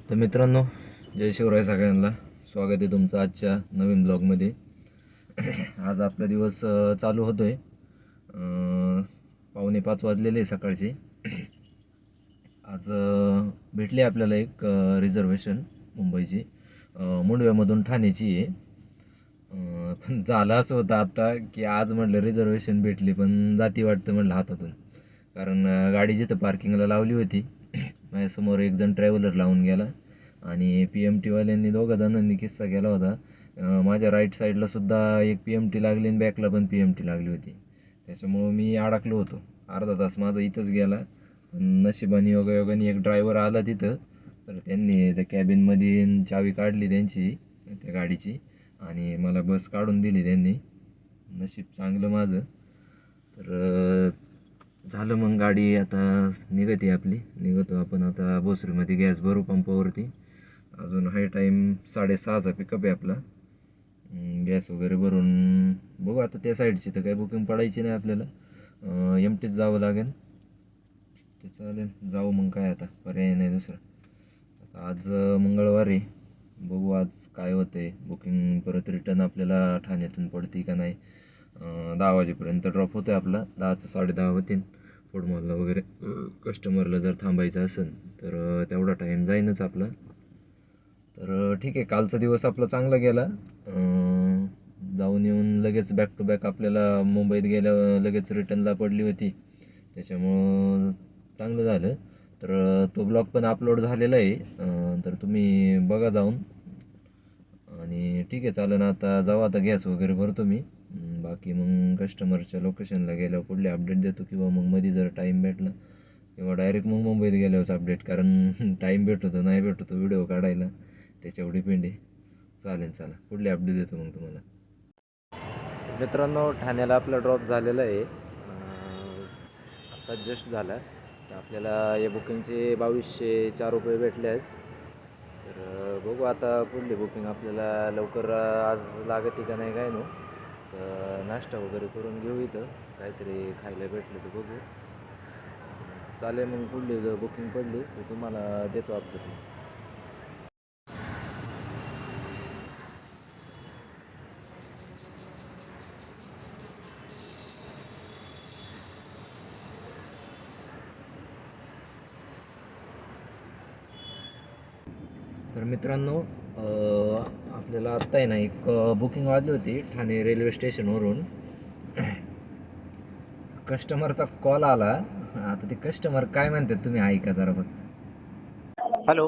तर मित्रांनो, जय शिवराय सगळ्यांना. स्वागत आहे तुमचं आजच्या नवीन ब्लॉगमध्ये. आज आपला दिवस चालू होतोय. 4:45 वाजलेले सकाळचे. आज भेटली आपल्याला एक रिझर्वेशन मुंबईची, मुंडव्यामधून ठाण्याची आहे. पण झालं असं होतं आता की आज म्हटलं रिझर्वेशन भेटली, पण जाती वाटतं म्हटलं हातातून. कारण गाडी जिथं पार्किंगला लावली होती, माझ्यासमोर एक जण ट्रॅव्हलर लावून गेला आणि PMT वाल्यांनी दोघा जणांनी किस्सा केला होता. माझ्या राईट साईडला सुद्धा एक PMT लागली आणि बॅकला पण PMT लागली होती. त्याच्यामुळं मी अडकलो होतो. अर्धा तास माझा इथंच गेला. पण नशिबाने योगायोगाने एक ड्रायव्हर आला तिथं, तर त्यांनी त्या कॅबिनमध्ये चावी काढली त्यांची, त्या गाडीची, आणि मला बस काढून दिली त्यांनी. नशीब चांगलं माझं. तर झालं मग, गाडी आता निघते आपली. निघतो आपण आता भोसरीमध्ये. गॅस भरू पंपावरती. अजून हाय टाईम 6:30चा पिकअप आहे आपला. गॅस वगैरे भरून बघू आता. त्या साईडची तर काही बुकिंग पडायची नाही आपल्याला, एमटीच जावं लागेल. ते चालेल, जाऊ मग. काय आता पर्याय नाही दुसरा. आता आज मंगळवार आहे. बघू आज काय होतंय. बुकिंग परत रिटर्न आपल्याला ठाण्यातून पडते का नाही. 10 वाजेपर्यंत ड्रॉप होतोय आपला. 10चं 10:30 होतील. फूड वगैरे कस्टमरला जर थांबायचं असेल तर तेवढा टाईम जाईनच आपला. तर ठीक आहे, कालचा दिवस आपला चांगला गेला. जाऊन येऊन लगेच बॅक टू बॅक आपल्याला मुंबईत गेल्यावर लगेच रिटर्नला पडली होती. त्याच्यामुळं चांगलं झालं. तर तो ब्लॉग पण अपलोड झालेला आहे. तर तुम्ही बघा जाऊन. आणि ठीक आहे, चालेल. आता जाऊ. आता गॅस वगैरे भरतो मी. बाकी मग कस्टमरच्या लोकेशनला गेल्यावर पुढले अपडेट देतो, किंवा मग मध्ये जर टाईम भेटला किंवा डायरेक्ट मग मुंबईत गेल्यावरच अपडेट. कारण टाईम भेटतो नाही भेटतो व्हिडिओ काढायला, त्याच्यावर डिपेंड आहे. चालेल, चला पुढले अपडेट देतो मग तुम्हाला. मित्रांनो, ठाण्याला आपला ड्रॉप झालेला आहे. आत्ताच जस्ट झाला. तर आपल्याला या बुकिंगचे 2204 रुपये भेटले आहेत. तर बघू आता पुढली बुकिंग आपल्याला लवकर आज लागते का नाही काय नो. तर नाश्ता वगैरे करून घेऊ. इथं काहीतरी खायला भेटलं तर बघू. चालेल मग, पुढली जर बुकिंग पडली तर तुम्हाला देतो अपडेट. तर मित्रांनो, आपल्याला आत्ता आहे ना एक बुकिंग वाजली होती ठाणे रेल्वे स्टेशनवरून. कस्टमरचा कॉल आला. आता ते कस्टमर काय म्हणतात तुम्ही ऐका जरा फक्त. Hello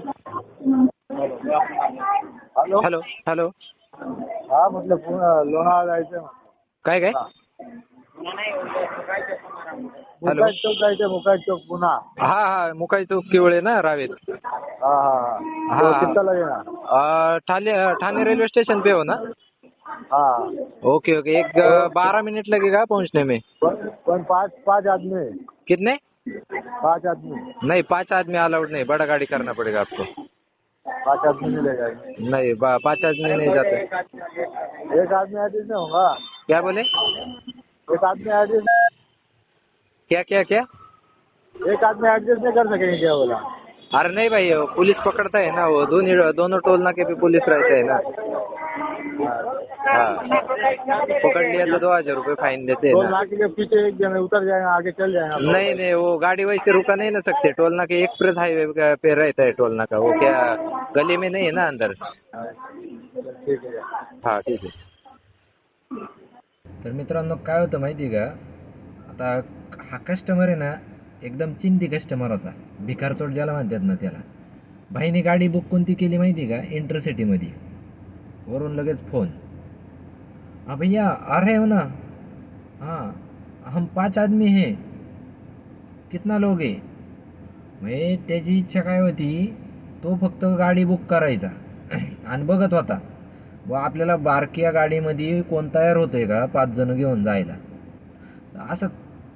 hello. Hello hello. हा, म्हटलं लोणावळा जायचंय म्हटलं. काय काय? हॅलो. मुकाट चौक जायचंय, मुकाट चौक पुन्हा. हा हा, मुकाई चौक किवळे ना, रावेत. हा हा हा तो हा. कितीला येणार? ठाणे रेलवे स्टेशन पे हो ना. हा. ओके ओके, एक 12 मिनट लगेगा पहुंचने में. पण पाच पाच आदमी है. कितने? 5 आदमी. नहीं, 5 आदमी अलाउड नहीं, बड़ा गाड़ी करना पड़ेगा आपको. 5 आदमी मिलेगा? नहीं, 5 आदमी नहीं जाते. एक आदमी एडजस्ट नहीं होगा? क्या बोले? एक आदमी एडजस्ट क्या क्या क्या? एक आदमी एडजस्ट नहीं कर सकेंगे क्या बोला? अरे नहीं भाई, वो पुलिस पकड़ता है ना, वो दोनों टोल नाके पे पुलिस रहता है ना. हाँ, पकड़ लिया तो 2000 रुपये फाइन देते हैं टोल ना. नाके के पीछे एक जन उतर जाएगा, आगे चल जाएगा. नहीं नहीं, वो गाड़ी वैसे रुका नहीं ना सकते. टोल नाके एक्सप्रेस हाईवे पे रहता है टोल नाका. वो क्या गली में नहीं है ना अंदर. ठीक है. हाँ ठीक है. तर मित्रांनो, काय होतं माहिती आहे का, आता हा कस्टमर आहे ना, एकदम चिंती कस्टमर होता. भिकारचोट ज्याला म्हणतात ना त्याला. भाईने गाडी बुक कोणती केली माहिती आहे का? इंटरसिटीमध्ये. वरून लगेच फोन, हाँ भैया आ रहे हो ना? हाँ, हम 5 आदमी हैं, कितना लोगे? म्हणजे त्याची इच्छा काय होती, तो फक्त गाडी बुक करायचा आणि बघत होता व आपल्याला बारक्या गाडीमध्ये कोण तयार होतोय का 5 जण घेऊन जायला. असं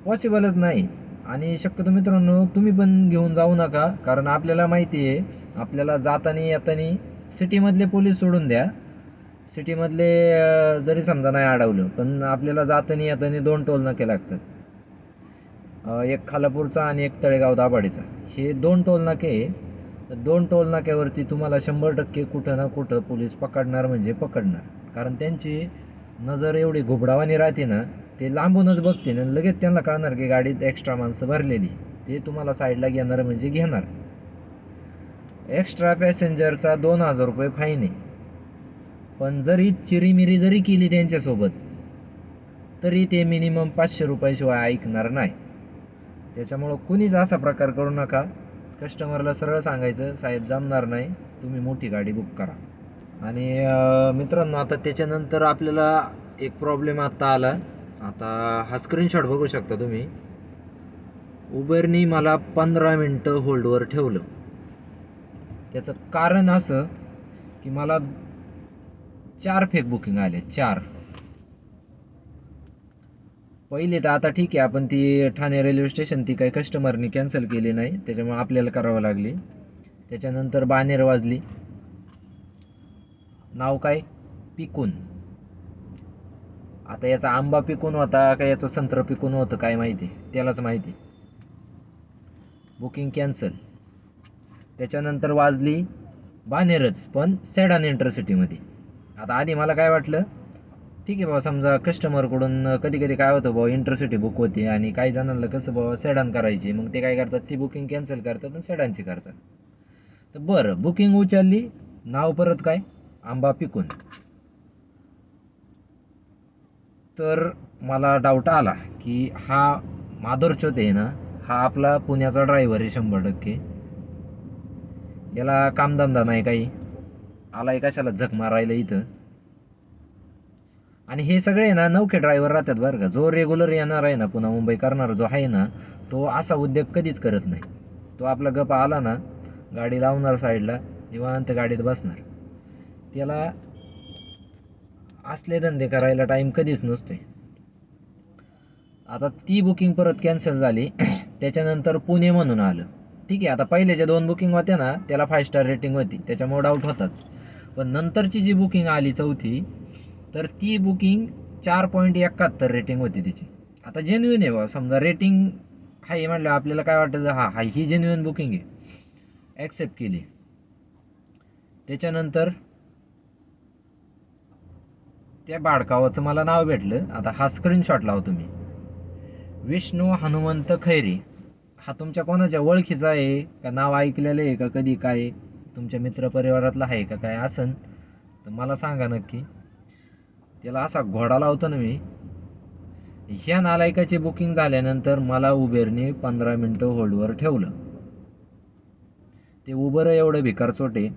पॉसिबलच नाही. आणि शक्यतो मित्रांनो, तुम्ही पण घेऊन जाऊ नका. कारण आपल्याला माहिती आहे, आपल्याला जाताना येताना सिटीमधले पोलीस सोडून द्या, सिटीमधले जरी समजा नाही अडवलं, पण आपल्याला जाताना येताना 2 टोल नाके लागतात. एक खालापूरचा आणि एक तळेगाव दाभाडेचा. हे 2 टोल नाके तर 2 टोल नाक्यावरती तुम्हाला 100% कुठं ना कुठं पोलीस पकडणार म्हणजे पकडणार. कारण त्यांची नजर एवढी घुबडावानी राहते ना, ते लांबूनच बघतील आणि लगेच त्यांना कळणार की गाडीत एक्स्ट्रा माणसं भरलेली. ते तुम्हाला साईडला घेणार म्हणजे घेणार. एक्स्ट्रा पॅसेंजरचा 2000 रुपये फाईन आहे. पण जरी चिरीमिरी जरी केली त्यांच्यासोबत, तरी ते मिनिमम 500 रुपयाशिवाय ऐकणार नाही. त्याच्यामुळं कुणीच असा प्रकार करू नका. कस्टमरला सरळ सांगायचं, साहेब जमणार नाही, तुम्ही मोठी गाडी बुक करा. आणि मित्रांनो, आता त्याच्यानंतर आपल्याला एक प्रॉब्लेम आता आला. आता हा स्क्रीनशॉट बघू शकता तुम्ही. उबरनी मला 15 मिनटं होल्डवर ठेवलं. त्याचं कारण असं की मला 4 फेक बुकिंग आले. 4. पहिले तर आता ठीक आहे, आपण ती ठाणे रेल्वे स्टेशन ती काही कस्टमरनी कॅन्सल केली नाही, त्याच्यामुळे आपल्याला करावं लागली. त्याच्यानंतर बानेर वाजली. नाव काय? पिकून. आता याचा आंबा पिकून होता का याचं संत्र पिकून होतं काय माहिती, त्यालाच माहिती. Booking cancel. त्याच्यानंतर वाजली बानेरच, पण सेडान इंटरसिटीमध्ये. आता आधी मला काय वाटलं, ठीक आहे बाबा, समजा कस्टमरकडून कधी कधी काय होतं बाबा, इंटरसिटी बुक होते आणि काही जणांना कसं बाबा सेडान करायची, मग ते काय करतात, ती बुकिंग कॅन्सल करतात आणि सेडानची करतात. तर बरं, बुकिंग उचलली, नाव परत काय, आंबा पिकून. तर मला डाऊट आला की हा माधुरचोत आहे ना, हा आपला पुण्याचा ड्रायव्हर आहे 100%. याला कामधंदा नाही काही, आलाय कशाला झक मारायला इथं. आणि हे सगळे ना नवखे ड्रायव्हर राहतात बरं का. जो रेग्युलर येणार आहे ना, पुन्हा मुंबई करणारा जो आहे ना, तो असा उद्योग कधीच करत नाही. तो आपला गप आला ना, गाडी लावणार साईडला, निवांत गाडीत बसणार. त्याला असले धंदे करायला टाईम कधीच नसतोय. आता ती बुकिंग परत कॅन्सल झाली. त्याच्यानंतर पुणे म्हणून आलं. ठीक आहे, आता पहिल्याच्या 2 बुकिंग होत्या ना, त्याला 5 स्टार रेटिंग होती, त्याच्यामुळे डाऊट होताच. पण नंतरची जी बुकिंग आली चौथी, तर ती बुकिंग 4.71 रेटिंग होती तिची. आता जेन्युइन आहे बा, समजा रेटिंग आहे म्हटलं आपल्याला काय वाटतं, हा ही जेन्युइन बुकिंग आहे, ॲक्सेप्ट केली. त्याच्यानंतर त्या बाडकावाचं मला नाव भेटलं. आता हा स्क्रीनशॉट लावतो मी. विष्णू हनुमंत खैरे. हा तुमच्या कोणाच्या ओळखीचा आहे का, नाव ऐकलेलं आहे का, कधी काय तुमच्या मित्रपरिवारातला आहे का काय असन तर मला सांगा नक्की. त्याला असा घोडा लावतो ना मी. ह्या नालायकाची बुकिंग झाल्यानंतर मला उबेरने 15 मिनटं होल्डवर ठेवलं. ते उबर एवढं भिकार चोटे,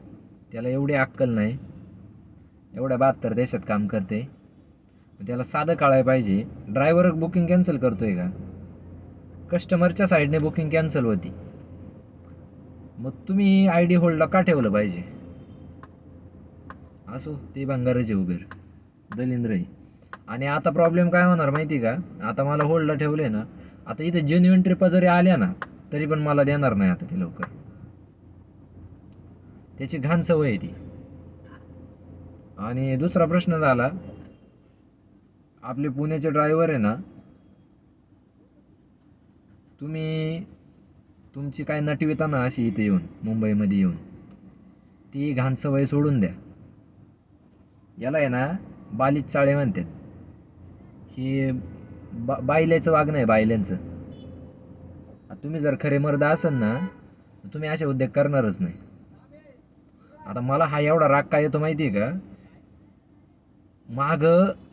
त्याला एवढी अक्कल नाही, एवढ्या 72 देशात काम करते, त्याला साधं कळायला पाहिजे. ड्रायव्हर बुकिंग कॅन्सल करतोय का, कस्टमरच्या साईडने बुकिंग कॅन्सल होती, मग तुम्ही ID होल्डला का ठेवलं पाहिजे. असो, ते भंगाराचे उबेर दलिंद्र आहे. आणि आता प्रॉब्लेम काय होणार माहिती का, आता मला होल्डला ठेवले ना, आता इथे जेन्युइन ट्रिपा जरी आल्या ना, तरी पण मला देणार नाही आता ते लवकर. त्याची घाण सवय आहे ती. आणि दुसरा प्रश्न झाला, आपले पुण्याचे ड्रायव्हर आहे ना, तुम्ही तुमची काय नटविता ना अशी इथे येऊन, मुंबईमध्ये येऊन, ती घाण सवय सोडून द्या. याला आहे ना बालिश चाळे म्हणतात. ही बायलेचं वागणं आहे, बायल्यांचं. तुम्ही जर खरे मर्द असाल ना, तर तुम्ही असे उद्योग करणारच नाही. आता मला हा एवढा राग काय येतो माहिती आहे का, माग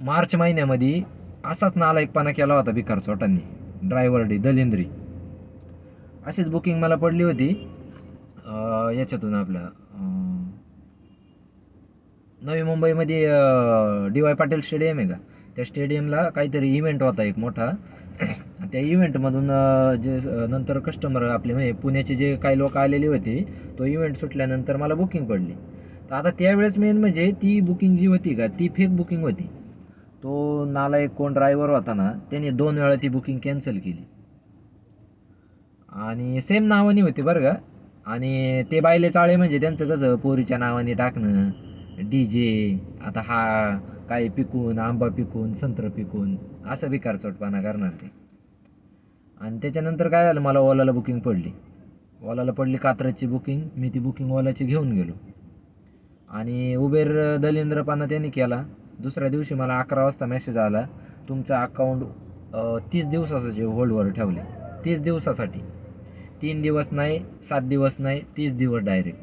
मार्च महिन्यामध्ये असाच नालायकपणा केला होता भिकार चोटांनी, ड्रायव्हर दलिंद्री. अशीच बुकिंग मला पडली होती याच्यातून आपलं नवी मुंबईमध्ये DY पाटील स्टेडियम आहे का, त्या स्टेडियमला काहीतरी इव्हेंट होता एक मोठा. त्या इव्हेंटमधून जे नंतर कस्टमर आपले म्हणजे पुण्याचे जे काही लोक आलेले होते, तो इव्हेंट सुटल्यानंतर मला बुकिंग पडली. तर आता त्यावेळेस मेन म्हणजे ती बुकिंग जी होती का, ती फेक बुकिंग होती. तो नालायक कोण ड्रायव्हर होता ना, त्याने 2 वेळा ती बुकिंग कॅन्सल केली. आणि सेम नावाने होते बरं का. आणि ते बायले चाळे म्हणजे त्यांचं कसं पोरीच्या नावाने टाकणं, DJ. आता हा काय पिकून, आंबा पिकून, संत्र पिकून, असं भिकार चोटपणा करणार ते. आणि त्याच्यानंतर काय झालं, मला ओलाला बुकिंग पडली. ओलाला पडली कात्रजची बुकिंग, मी ती बुकिंग ओलाची घेऊन गेलो आणि उबेर दलिंद्रपणा त्यांनी केला. दुसऱ्या दिवशी मला 11 वाजता मेसेज आला, तुमचं अकाउंट 30 दिवसाचे होल्डवर ठेवले. 30 दिवसासाठी, 3 दिवस नाही, 7 दिवस नाही, 30 दिवस डायरेक्ट.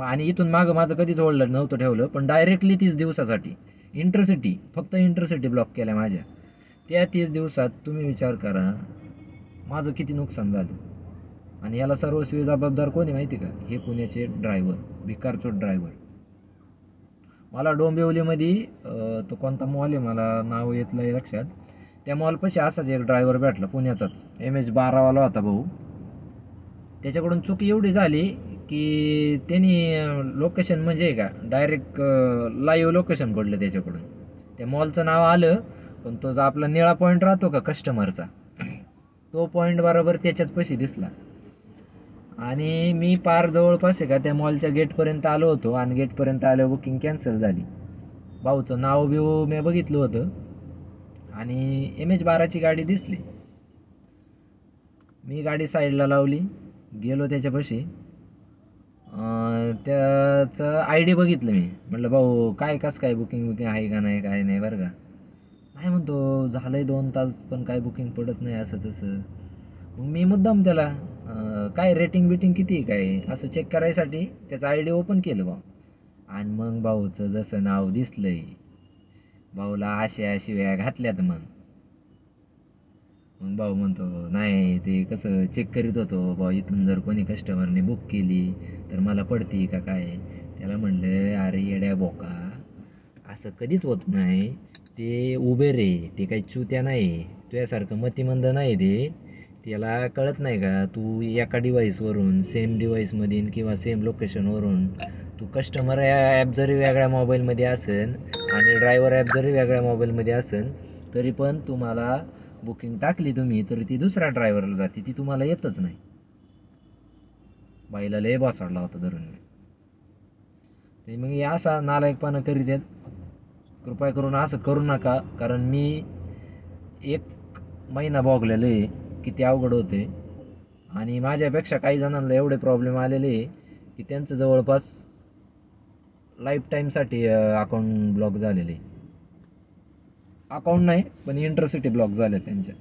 आणि इथून मागं माझं कधीच होल्ड नव्हतं ठेवलं, पण डायरेक्टली 30 दिवसासाठी इंटरसिटी, फक्त इंटरसिटी ब्लॉक केल्या माझ्या. त्या 30 दिवसात तुम्ही विचार करा माझं किती नुकसान झालं. आणि याला सर्वस्वी जबाबदार कोणी माहिती का? हे पुण्याचे ड्रायव्हर, भिकारचोट ड्रायव्हर. मला डोंबिवलीमध्ये तो कोणता मॉल आहे मला नाव येत नाही लक्षात, त्या मॉलपाशी असाच एक ड्रायव्हर भेटला पुण्याचाच, MH12 वाला होता भाऊ. त्याच्याकडून चूक एवढी झाली की त्यांनी लोकेशन म्हणजे का डायरेक्ट लाईव्ह लोकेशन पडलं त्याच्याकडून. त्या मॉलचं नाव आलं, पण तो जो आपला निळा पॉईंट राहतो का कस्टमरचा, तो पॉईंट बरोबर त्याच्याच पाशी दिसला. आणि मी पार जवळपास आहे का त्या मॉलच्या गेटपर्यंत आलो होतो, आणि गेटपर्यंत आल्यावर बुकिंग कॅन्सल झाली. भाऊचं नाव बिव मी बघितलं होतं आणि MH12ची गाडी दिसली. मी गाडी साईडला लावली, गेलो त्याच्यापाशी. त्याचं ID बघितलं मी. म्हटलं भाऊ काय कसं काय बुकिंग आहे का नाही, काय नाही बरं का. नाही म्हणतो झालंय 2 तास पण काय बुकिंग पडत नाही, असं तसं. मग मी मुद्दाम त्याला काय रेटिंग बिटिंग किती आहे काय असं चेक करायसाठी त्याचं ID ओपन केलं भाऊ. आणि मग भाऊचं जसं नाव दिसलंय, भाऊला अशा शिव्या घातल्यात. मग भाऊ म्हणतो नाही ते कसं चेक करीत होतो भाऊ, इथून जर कोणी कस्टमरने बुक केली तर मला पडती का काय. त्याला म्हणलं अरे येड्या बोका, असं कधीच होत नाही. ते उबेर आहे, ते काही चुत्या नाही, तुझ्यासारखं मतिमंद नाही ते. त्याला कळत नाही का, तू एका डिव्हाइसवरून सेम डिव्हाइसमधून किंवा सेम लोकेशनवरून तू कस्टमर ॲप जरी वेगळ्या मोबाईलमध्ये असेल आणि ड्रायव्हर ॲप जरी वेगळ्या मोबाईलमध्ये असेल, तरी पण तुम्हाला बुकिंग टाकली तुम्ही तरी ती दुसऱ्या ड्रायव्हरला जाते, ती तुम्हाला येतच नाही. बाईला लय बसाडला होता धरून मी. ते मग हे असा नालायकपणा करीत आहेत. कृपया करून असं करू नका, कारण मी 1 महिना भोगलेलं आहे, किती अवघड होते. आणि माझ्यापेक्षा काही जणांना एवढे प्रॉब्लेम आलेले आहे की त्यांचं जवळपास लाईफ टाईमसाठी अकाउंट ब्लॉक झालेले. अकाउंट नाही पण इंटरसिटी ब्लॉक झाले त्यांच्या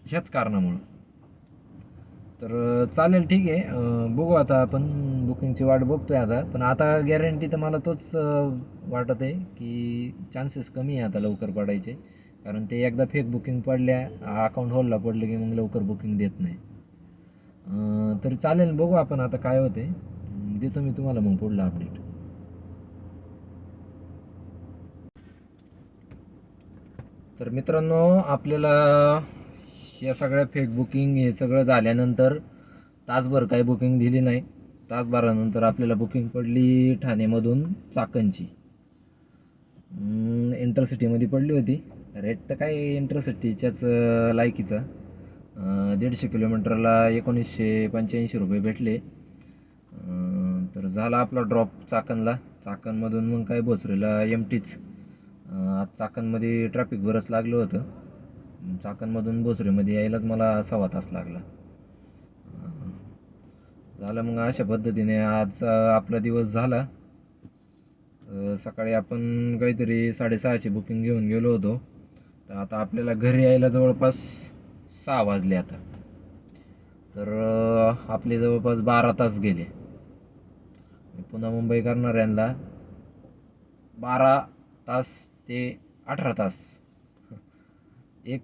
ह्याच कारणामुळं. तर चालेल ठीक आहे, बघू आता आपण बुकिंगची वाट बघतोय आता. पण आता गॅरंटी तर मला तोच वाटत आहे की चान्सेस कमी आहे आता लवकर पडायचे, कारण ते एकदा फेक बुकिंग पडल्या, अकाउंट होल्डला पडलं की मग लवकर बुकिंग देत नाही. तरी चालेल, बघू आपण आता काय होते. देतो मी तुम्हाला मग पुढला अपडेट. तर मित्रांनो, आपल्याला या सगळ्या फेक बुकिंग हे सगळं झाल्यानंतर तासभर काही बुकिंग दिली नाही. तासभरानंतर आपल्याला बुकिंग पडली ठाणेमधून चाकणची. इंटरसिटीमध्ये पडली होती. रेट तर काय इंटरसिटीच्याच लायकीचा. 150 किलोमीटरला 1985 रुपये भेटले. तर झाला आपला ड्रॉप चाकणला. चाकणमधून मग काय भोसरीला एमटीच. आज चाकणमध्ये ट्रॅफिक बरंच लागलं होतं. चाकणमधून भोसरीमध्ये यायलाच मला 1.25 तास लागला. झालं मग अशा पद्धतीने आज आपला दिवस झाला. सकाळी आपण काहीतरी 6:30ची बुकिंग घेऊन गेलो होतो, तर आता आपल्याला घरी यायला जवळपास 6 वाजले आता. तर आपले जवळपास 12 तास गेले. पुन्हा मुंबई करणाऱ्यांना 12 तास ते 18 तास एक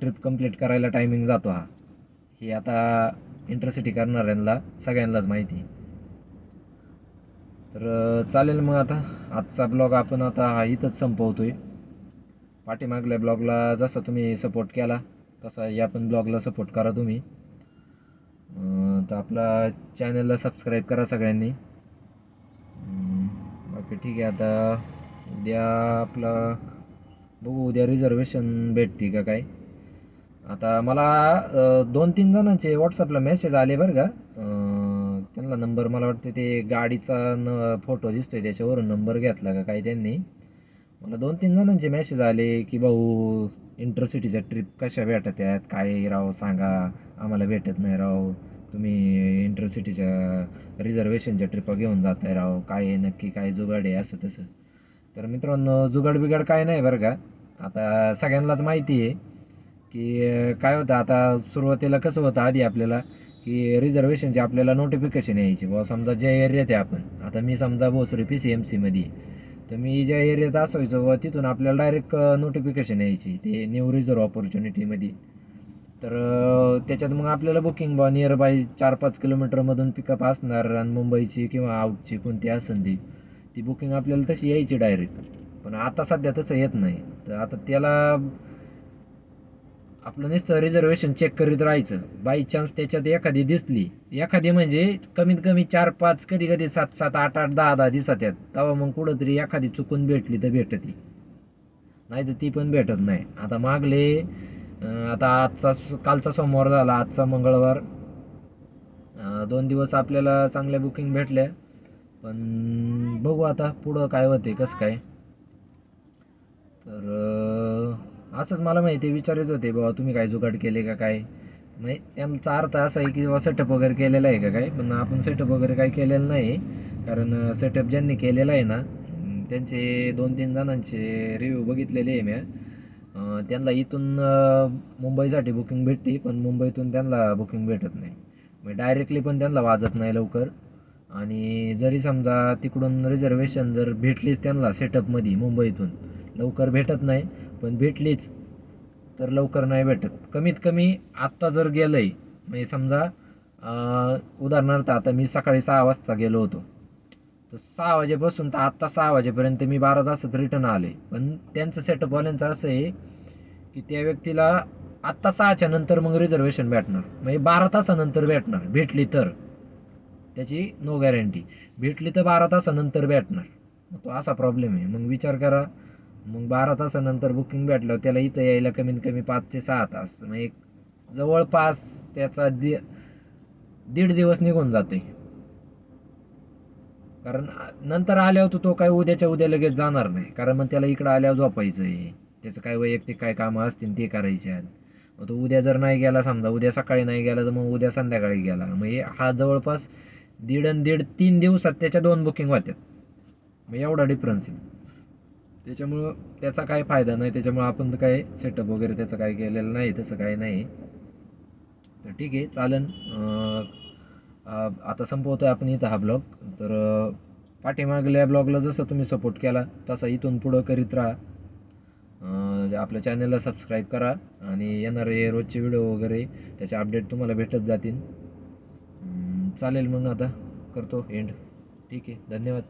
ट्रिप कंप्लीट करायला टायमिंग जातो हा. हे आता इंटरसिटी करणाऱ्यांना सगळ्यांनाच माहिती आहे. तर चालेल मग आता आजचा ब्लॉग आपण आता हा इथंच संपवतोय. पाठीमागल्या ब्लॉगला जसा तुम्ही सपोर्ट केला तसा या पण ब्लॉगला सपोर्ट करा तुम्ही. तर आपला चॅनलला सबस्क्राईब करा सगळ्यांनी. बाकी ठीक आहे, आता उद्या आपला बघू, उद्या रिझर्वेशन भेटते का काय. आता मला 2-3 जणांचे व्हॉट्सअपला मेसेज आले बरं का. त्यांना नंबर, मला वाटतं ते गाडीचा फोटो दिसतोय त्याच्यावरून नंबर घेतला का काय त्यांनी. मला 2-3 जणांचे मेसेज आले की भाऊ इंटरसिटीच्या ट्रिप कशा भेटत आहेत काय राव सांगा, आम्हाला भेटत नाही राव, तुम्ही इंटरसिटीच्या रिझर्वेशनच्या ट्रिपा घेऊन जाताय राव, काय आहे नक्की काय जुगाड आहे असं तसं. तर मित्रांनो जुगाड बिगाड काय नाही बरं का. आता सगळ्यांनाच माहिती आहे की काय होतं. आता सुरुवातीला कसं होतं आधी आपल्याला की रिझर्वेशनचे आपल्याला नोटिफिकेशन यायची बुवा. समजा ज्या एरियात आहे आपण, आता मी समजा भोसरी PCMC मध्ये, तर मी ज्या एरियात असायचो व तिथून आपल्याला डायरेक्ट नोटिफिकेशन यायची ते न्यू रिझर्व ऑपॉर्च्युनिटीमध्ये. तर त्याच्यात मग आपल्याला बुकिंग बा नियर बाय 4-5 किलोमीटरमधून पिकअप असणार आणि मुंबईची किंवा आउटची कोणती असेल ती बुकिंग आपल्याला तशी यायची डायरेक्ट. पण आता सध्या तसं येत नाही. तर आता त्याला आपलं नुसतं रिझर्वेशन चेक करीत राहायचं. बाय चान्स त्याच्यात एखादी दिसली, एखादी म्हणजे कमीत कमी 4-5 कधी कधी 7-7 8-8 10-10 दिवसात येत, तेव्हा मग कुठंतरी एखादी चुकून भेटली तर भेटती, नाही तर ती पण भेटत नाही. आता मागले आता कालचा सोमवार झाला, आजचा मंगळवार, 2 दिवस आपल्याला चांगल्या बुकिंग भेटल्या. पण बघू आता पुढं काय होते कसं काय. तर असंच मला माहिती विचारत होते बाबा तुम्ही काय जुगाड केले का काय. म्हणजे त्यांचा अर्थ असा आहे की सेटअप वगैरे केलेला आहे का काय. पण आपण सेटअप वगैरे काही केलेलं नाही. कारण सेटअप ज्यांनी केलेला आहे ना त्यांचे 2-3 जणांचे रिव्ह्यू बघितलेले आहे मी. त्यांना इथून मुंबईसाठी बुकिंग भेटते, पण मुंबईतून त्यांना बुकिंग भेटत नाही. म्हणजे डायरेक्टली पण त्यांना वाजत नाही लवकर. आणि जरी समजा तिकडून रिझर्वेशन जर भेटलीच त्यांना सेटअपमध्ये मुंबईतून, लवकर भेटत नाही. पण भेटलीच तर लवकर नाही भेटत. कमीत कमी आत्ता जर गेलं आहे, म्हणजे समजा उदाहरणार्थ आता मी सकाळी 6 वाजता गेलो होतो, तर 6 वाजेपासून तर आत्ता 6 वाजेपर्यंत मी 12 तासात रिटर्न आले. पण त्यांचं सेटअपवाल्यांचं असं आहे की त्या व्यक्तीला आत्ता 6च्या नंतर मग रिझर्वेशन भेटणार, म्हणजे 12 तासानंतर भेटणार. भेटली तर त्याची नो गॅरंटी, भेटली तर 12 तासानंतर भेटणार. मग तो असा प्रॉब्लेम आहे. मग विचार करा, मग 12 तासानंतर बुकिंग भेटलं त्याला इथं यायला कमीत कमी 5 ते 6 तास, म्हणजे जवळपास त्याचा 1.5 दिवस निघून जाते. कारण नंतर आल्यावर तो काय उद्याच्या उद्या लगेच जाणार नाही, कारण मग त्याला इकडं आल्यावर झोपायचं आहे, त्याचं काय वैयक्तिक काय कामं असतील ते करायचे आहेत. मग तो उद्या जर नाही गेला, समजा उद्या सकाळी नाही गेला, तर मग उद्या संध्याकाळी गेला, मग हा जवळपास 1.5-1.5-3 दिवसात त्याच्या 2 बुकिंग होतात. मग एवढा डिफरन्स आहे. त्याच्यामुळं त्याचा काय फायदा नाही. त्याच्यामुळं आपण तर काय सेटअप वगैरे त्याचं काय केलेलं नाही, तसं काय नाही. तर ठीक आहे चालेल. आता संपवतोय आपण इथं हा ब्लॉग. तर पाठीमागल्या ब्लॉगला जसं तुम्ही सपोर्ट केला तसा इथून पुढं करीत राहा. आपल्या चॅनलला सबस्क्राईब करा आणि येणारे रोजचे व्हिडिओ वगैरे त्याचे अपडेट तुम्हाला भेटत जातील. चालेल मग आता करतो एंड. ठीक आहे, धन्यवाद.